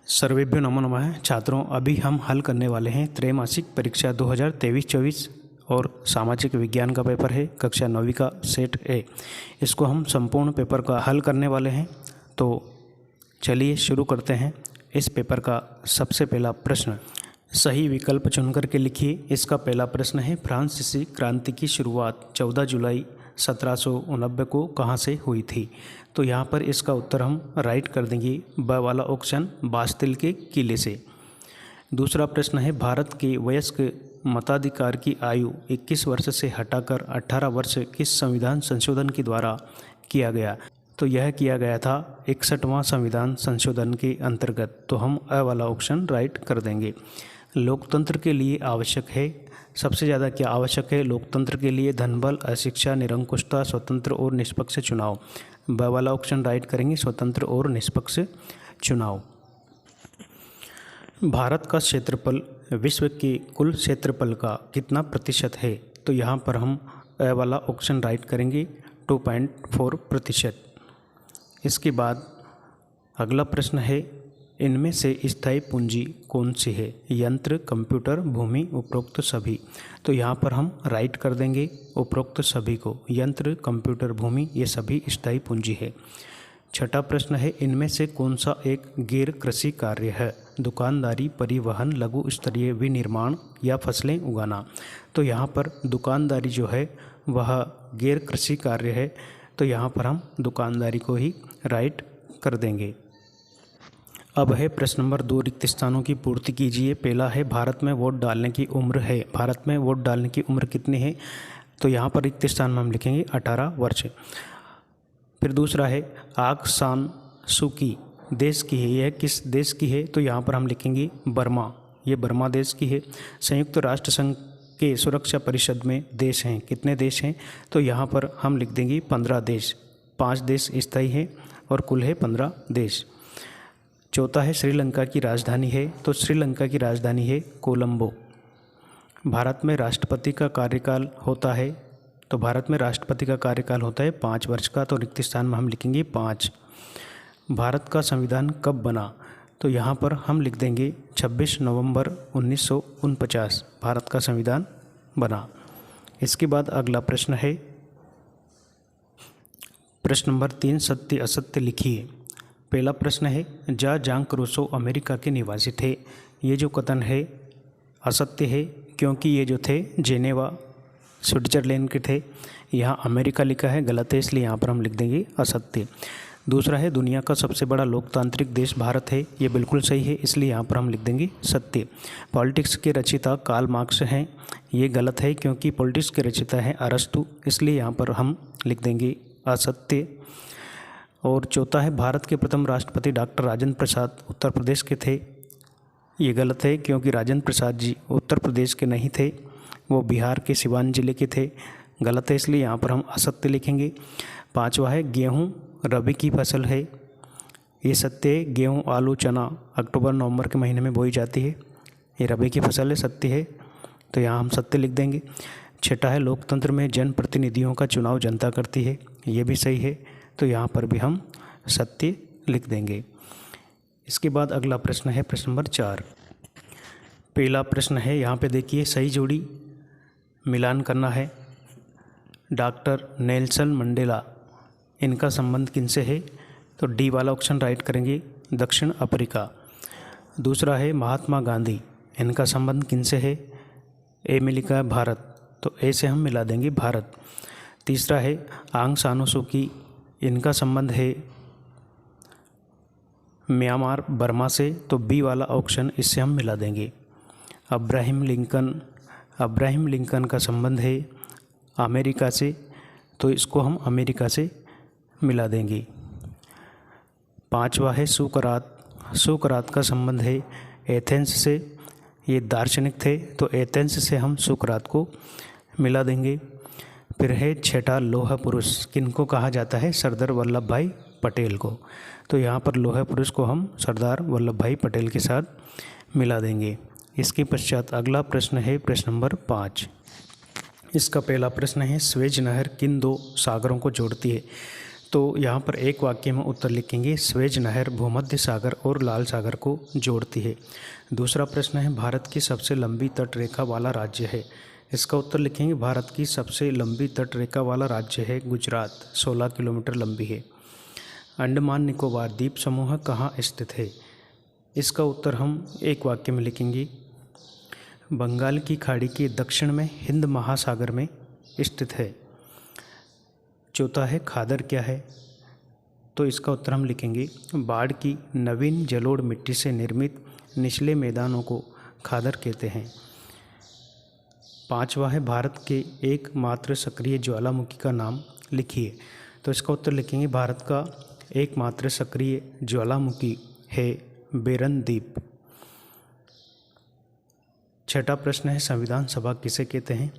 सर्वेभ्यो नमो नमः। छात्रों, अभी हम हल करने वाले हैं त्रैमासिक परीक्षा 2023-24 और सामाजिक विज्ञान का पेपर है कक्षा 9वीं का सेट ए। इसको हम संपूर्ण पेपर का हल करने वाले हैं। तो चलिए शुरू करते हैं। इस पेपर का सबसे पहला प्रश्न सही विकल्प चुनकर के लिखिए। इसका पहला प्रश्न है, फ्रांसीसी क्रांति की शुरुआत 14 जुलाई 1789 को कहाँ से हुई थी? तो यहाँ पर इसका उत्तर हम राइट कर देंगे ब वाला ऑप्शन, बास्तिल के किले से। दूसरा प्रश्न है, भारत के वयस्क मताधिकार की आयु 21 वर्ष से हटाकर 18 वर्ष किस संविधान संशोधन के द्वारा किया गया? तो यह किया गया था 61वां संविधान संशोधन के अंतर्गत। तो हम अ वाला ऑप्शन राइट कर देंगे। लोकतंत्र के लिए आवश्यक है, सबसे ज़्यादा क्या आवश्यक है लोकतंत्र के लिए? धनबल, अशिक्षा, निरंकुशता, स्वतंत्र और निष्पक्ष चुनाव। ब वाला ऑप्शन राइट करेंगे, स्वतंत्र और निष्पक्ष चुनाव। भारत का क्षेत्रफल विश्व के कुल क्षेत्रफल का कितना प्रतिशत है? तो यहाँ पर हम अ वाला ऑप्शन राइट करेंगे, 2.4%। इसके बाद अगला प्रश्न है, इनमें से स्थायी पूंजी कौन सी है? यंत्र, कंप्यूटर, भूमि, उपरोक्त सभी। तो यहाँ पर हम राइट कर देंगे उपरोक्त सभी को। यंत्र, कंप्यूटर, भूमि ये सभी स्थायी पूंजी है। छठा प्रश्न है, इनमें से कौन सा एक गैर कृषि कार्य है? दुकानदारी, परिवहन, लघु स्तरीय विनिर्माण या फसलें उगाना। तो यहाँ पर दुकानदारी जो है वह गैर कृषि कार्य है। तो यहाँ पर हम दुकानदारी को ही राइट कर देंगे। अब है प्रश्न नंबर 2, रिक्त स्थानों की पूर्ति कीजिए। पहला है, भारत में वोट डालने की उम्र है। भारत में वोट डालने की उम्र कितनी है? तो यहाँ पर रिक्त स्थान में हम लिखेंगे 18 वर्ष। फिर दूसरा है, आंग सान सू की देश की है, यह किस देश की है? तो यहाँ पर हम लिखेंगे बर्मा, ये बर्मा देश की है। संयुक्त राष्ट्र संघ के सुरक्षा परिषद में देश हैं, कितने देश हैं? तो यहाँ पर हम लिख देंगे 15 देश। 5 देश स्थायी हैं और कुल है 15 देश। चौथा है, श्रीलंका की राजधानी है। तो श्रीलंका की राजधानी है कोलंबो। भारत में राष्ट्रपति का कार्यकाल होता है। तो भारत में राष्ट्रपति का कार्यकाल होता है 5 वर्ष का। तो रिक्त स्थान में हम लिखेंगे 5। भारत का संविधान कब बना? तो यहाँ पर हम लिख देंगे 26 नवंबर 1949 भारत का संविधान बना। इसके बाद अगला प्रश्न है, प्रश्न नंबर 3, सत्य असत्य लिखिए। पहला प्रश्न है, जाक रूसो अमेरिका के निवासी थे। ये जो कथन है असत्य है, क्योंकि ये जो थे जेनेवा स्विट्जरलैंड के थे। यहाँ अमेरिका लिखा है, गलत है, इसलिए यहाँ पर हम लिख देंगे असत्य। दूसरा है, दुनिया का सबसे बड़ा लोकतांत्रिक देश भारत है। ये बिल्कुल सही है, इसलिए यहाँ पर हम लिख देंगे सत्य। पॉलिटिक्स के रचयिता कार्ल मार्क्स हैं। ये गलत है, क्योंकि पॉलिटिक्स के रचयिता हैं अरस्तु, इसलिए यहाँ पर हम लिख देंगे असत्य। और चौथा है, भारत के प्रथम राष्ट्रपति डॉक्टर राजेंद्र प्रसाद उत्तर प्रदेश के थे। ये गलत है, क्योंकि राजेंद्र प्रसाद जी उत्तर प्रदेश के नहीं थे, वो बिहार के सिवान जिले के थे। गलत है, इसलिए यहाँ पर हम असत्य लिखेंगे। पांचवा है, गेहूँ रबी की फसल है। ये सत्य है, गेहूँ, आलू, चना अक्टूबर नवंबर के महीने में बोई जाती है। ये रबी की फसल है, सत्य है, तो यहाँ हम सत्य लिख देंगे। छठा है, लोकतंत्र में जनप्रतिनिधियों का चुनाव जनता करती है। ये भी सही है, तो यहाँ पर भी हम सत्य लिख देंगे। इसके बाद अगला प्रश्न है प्रश्न नंबर 4। पहला प्रश्न है, यहाँ पे देखिए सही जोड़ी मिलान करना है। डॉक्टर नेल्सन मंडेला, इनका संबंध किनसे है? तो डी वाला ऑप्शन राइट करेंगे, दक्षिण अफ्रीका। दूसरा है, महात्मा गांधी, इनका संबंध किनसे है? ए में लिखा है भारत, तो ए से हम मिला देंगे भारत। तीसरा है, आंग सान सू की, इनका संबंध है म्यांमार बर्मा से, तो बी वाला ऑप्शन इससे हम मिला देंगे। अब्राहम लिंकन का संबंध है अमेरिका से, तो इसको हम अमेरिका से मिला देंगे। पांचवा है, सुकरात का संबंध है एथेंस से, ये दार्शनिक थे, तो एथेंस से हम सुकरात को मिला देंगे। फिर है छठा, लौह पुरुष, किनको कहा जाता है? सरदार वल्लभ भाई पटेल को। तो यहाँ पर लौह पुरुष को हम सरदार वल्लभ भाई पटेल के साथ मिला देंगे। इसके पश्चात अगला प्रश्न है प्रश्न नंबर 5। इसका पहला प्रश्न है, स्वेज नहर किन 2 सागरों को जोड़ती है? तो यहाँ पर एक वाक्य में उत्तर लिखेंगे, स्वेज नहर भूमध्य सागर और लाल सागर को जोड़ती है। दूसरा प्रश्न है, भारत की सबसे लंबी तट रेखा वाला राज्य है। इसका उत्तर लिखेंगे, भारत की सबसे लंबी तट रेखा वाला राज्य है गुजरात, 16 किलोमीटर लंबी है। अंडमान निकोबार द्वीप समूह कहाँ स्थित है? इसका उत्तर हम एक वाक्य में लिखेंगे, बंगाल की खाड़ी के दक्षिण में हिंद महासागर में स्थित है। चौथा है, खादर क्या है? तो इसका उत्तर हम लिखेंगे, बाढ़ की नवीन जलोढ़ मिट्टी से निर्मित निचले मैदानों को खादर कहते हैं। पांचवा है, भारत के एकमात्र सक्रिय ज्वालामुखी का नाम लिखिए। तो इसका उत्तर लिखेंगे, भारत का एकमात्र सक्रिय ज्वालामुखी है बेरन द्वीप। छठा प्रश्न है, संविधान सभा किसे कहते हैं?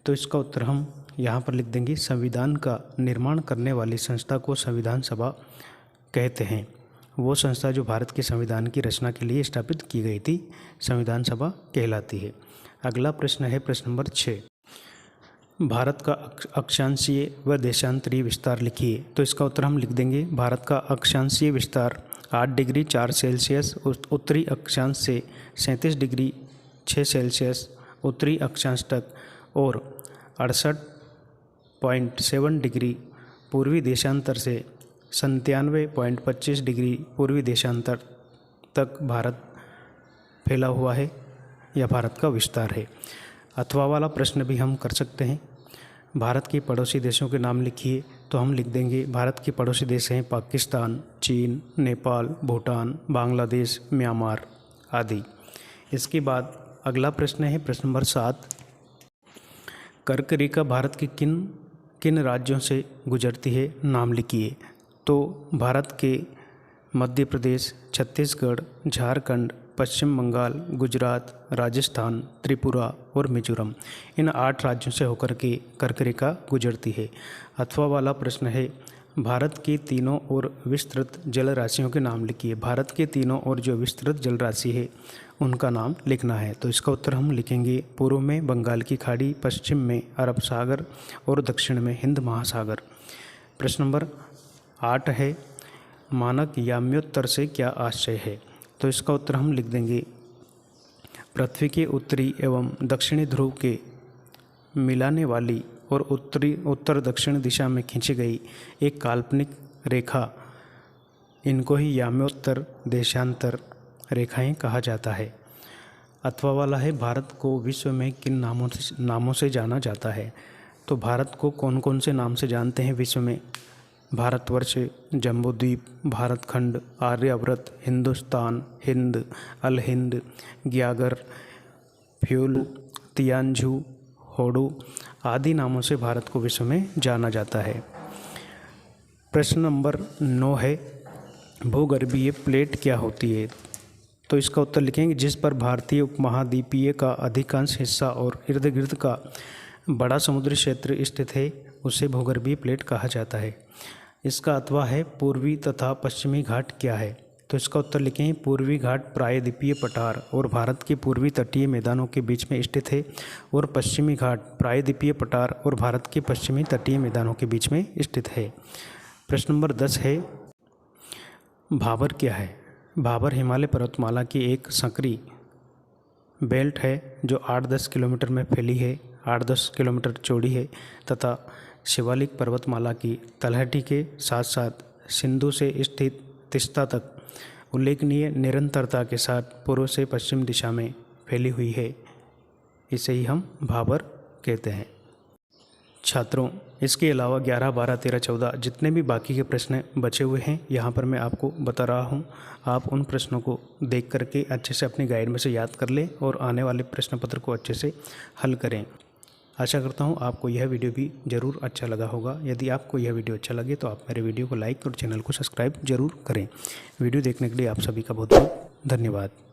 तो इसका उत्तर हम यहाँ पर लिख देंगे, संविधान का निर्माण करने वाली संस्था को संविधान सभा कहते हैं। वो संस्था जो भारत के संविधान की रचना के लिए स्थापित की गई थी, संविधान सभा कहलाती है। अगला प्रश्न है प्रश्न नंबर 6, भारत का अक्षांशीय व देशांतरीय विस्तार लिखिए। तो इसका उत्तर हम लिख देंगे, भारत का अक्षांशीय विस्तार 8 डिग्री 4 सेल्सियस उत्तरी अक्षांश से 37 डिग्री 6 सेल्सियस उत्तरी अक्षांश तक और 68.7 डिग्री पूर्वी देशांतर से 97.25 डिग्री पूर्वी देशांतर तक भारत फैला हुआ है या भारत का विस्तार है। अथवा वाला प्रश्न भी हम कर सकते हैं, भारत के पड़ोसी देशों के नाम लिखिए। तो हम लिख देंगे, भारत के पड़ोसी देश हैं पाकिस्तान, चीन, नेपाल, भूटान, बांग्लादेश, म्यांमार आदि। इसके बाद अगला प्रश्न है प्रश्न नंबर 7, कर्क रेखा भारत के किन किन राज्यों से गुजरती है, नाम लिखिए। तो भारत के मध्य प्रदेश, छत्तीसगढ़, झारखंड, पश्चिम बंगाल, गुजरात, राजस्थान, त्रिपुरा और मिजोरम, इन 8 राज्यों से होकर के कर्क रेखा गुजरती है। अथवा वाला प्रश्न है, भारत के तीनों और विस्तृत जल राशियों के नाम लिखिए। भारत के तीनों और जो विस्तृत जल राशि है उनका नाम लिखना है। तो इसका उत्तर हम लिखेंगे, पूर्व में बंगाल की खाड़ी, पश्चिम में अरब सागर और दक्षिण में हिंद महासागर। प्रश्न नंबर 8 है, मानक याम्योत्तर से क्या आशय है? तो इसका उत्तर हम लिख देंगे, पृथ्वी के उत्तरी एवं दक्षिणी ध्रुव के मिलाने वाली और उत्तर दक्षिण दिशा में खींची गई एक काल्पनिक रेखा, इनको ही याम्योत्तर देशांतर रेखाएं कहा जाता है। अथवा वाला है, भारत को विश्व में किन नामों से जाना जाता है? तो भारत को कौन कौन से नाम से जानते हैं विश्व में? भारतवर्ष, जम्बूद्वीप, भारतखंड, आर्यावर्त, हिंदुस्तान, हिंद, अल हिंद, ग्यागर, फ्यूल, तियानझू, होडू आदि नामों से भारत को विश्व में जाना जाता है। प्रश्न नंबर 9 है, भूगर्भीय प्लेट क्या होती है? तो इसका उत्तर लिखेंगे, जिस पर भारतीय उपमहाद्वीपीय का अधिकांश हिस्सा और इर्द गिर्द का बड़ा समुद्री क्षेत्र स्थित है, उसे भूगर्भीय प्लेट कहा जाता है। इसका अथवा है, पूर्वी तथा पश्चिमी घाट क्या है? तो इसका उत्तर लिखें, पूर्वी घाट प्रायद्वीपीय पठार और भारत के पूर्वी तटीय मैदानों के बीच में स्थित है और पश्चिमी घाट प्रायद्वीपीय पठार और भारत के पश्चिमी तटीय मैदानों के बीच में स्थित है। प्रश्न नंबर 10 है, भाबर क्या है? भाबर हिमालय पर्वतमाला की एक संकरी बेल्ट है जो 8-10 किलोमीटर में फैली है, 8-10 किलोमीटर चौड़ी है तथा शिवालिक पर्वतमाला की तलहटी के साथ साथ सिंधु से स्थित तिस्ता तक उल्लेखनीय निरंतरता के साथ पूर्व से पश्चिम दिशा में फैली हुई है। इसे ही हम भाबर कहते हैं। छात्रों, इसके अलावा 11, 12, 13, 14 जितने भी बाकी के प्रश्न बचे हुए हैं यहाँ पर मैं आपको बता रहा हूँ। आप उन प्रश्नों को देख करके अच्छे से अपनी गाइड में से याद कर लें और आने वाले प्रश्न पत्र को अच्छे से हल करें। आशा करता हूँ आपको यह वीडियो भी ज़रूर अच्छा लगा होगा। यदि आपको यह वीडियो अच्छा लगे तो आप मेरे वीडियो को लाइक और चैनल को सब्सक्राइब ज़रूर करें। वीडियो देखने के लिए आप सभी का बहुत बहुत धन्यवाद।